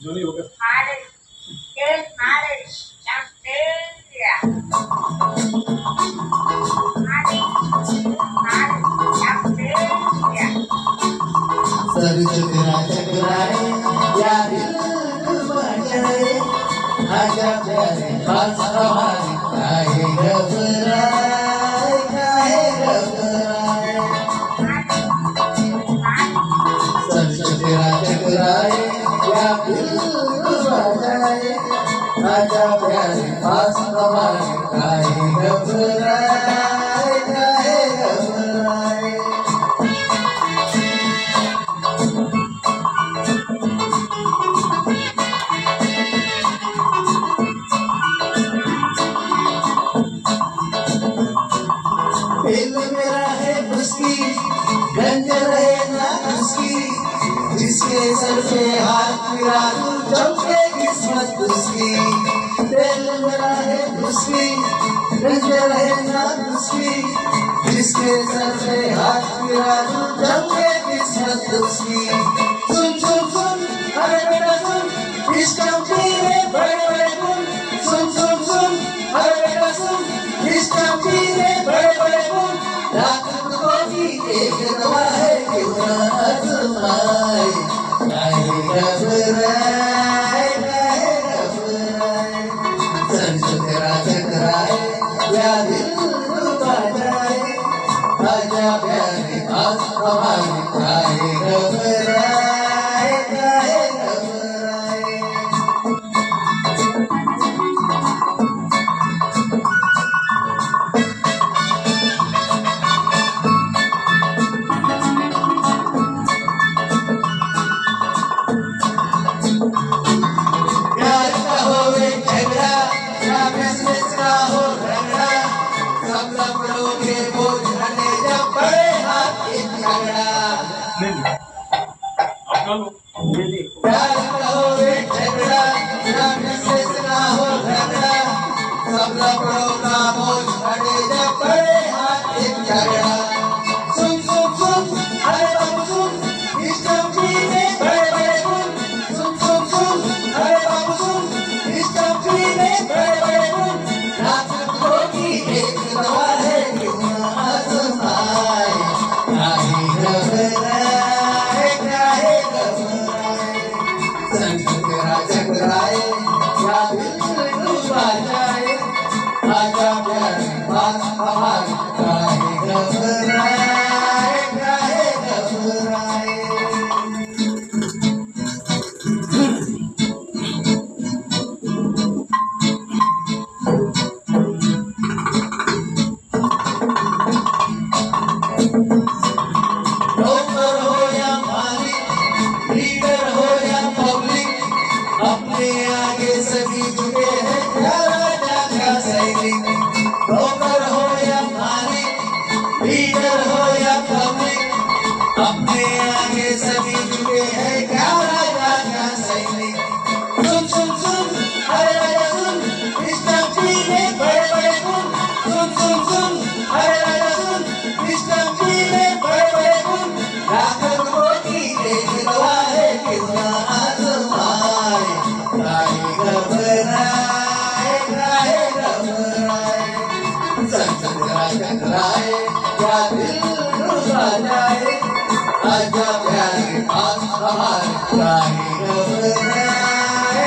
Johnny होगा। Sir चकरा चकराए या दिल बजाए आजा प्यारे पास हमारे काहे घबराए सर चकरा चकराए या दिल बजाए आजा प्यारे पास हमारे काहे घबराए दिल मेरा है उसकी गंज रहे ना उसकी जिसके सर पे हाथ फिरा तू चमके किस्मत उसकी दिल मेरा है उसकी गंज रहे ना उसकी जिसके सर पे हाथ फिरा तू चमके किस्मत उसकी सुन सुन सुन अरे बेटा सुन इस कंपनी में बड़े बड़े गुण सुन सुन सुन अरे बेटा सुन इस कंपनी में बड़े बड़े गुण एक दवा है क्यों ना आजमाए काहे घबराए सर चकरा चकराए या दिल बजाए आजा प्यारे पास हमारे काहे घबराए प्यार कहो एक झगड़ा ना मिसेस ना हो झगड़ा सब लफड़ों का बोझ हटे जब बड़े हाथ एक झगड़ा सुन सुन सुन अरे बाबू सुन इस कंपनी में बड़े बड़े गुण सुन सुन सुन अरे बाबू सुन इस कंपनी में बड़े बड़े गुण नाचकों की एक दवा है क्यों ना आजमाए काहे घबराए चकरा चकराए या दिल डूबा जाए आजा प्यारे पास हमारे काहे घबराए नौकर हो या मालिक लीडर हो या पब्लिक अपने आगे सभी झुके हैं राजा का सैनिक नौकर हो या मालिक लीडर हो या पब्लिक अपने आगे सभी झुके हैं राजा का सैनिक सुन सुन सुन अरे राजा सुन इस कंपनी में बड़े बड़े गुण सुन सुन सुन अरे राजा सुन इस कंपनी में बड़े बड़े गुण लाखों की एक दवा है क्यों ना आजमाए काहे घबराए सर चकरा चकराए या दिल डूबा जाए आजा प्यारे पास हमारे काहे घबराए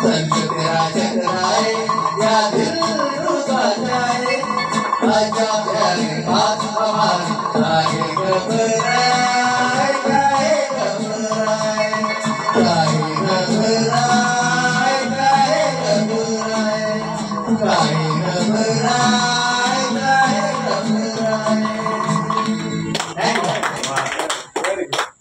सर चकरा चकराए या दिल डूबा जाए आजा प्यारे पास हमारे काहे घबराए काहे घबराए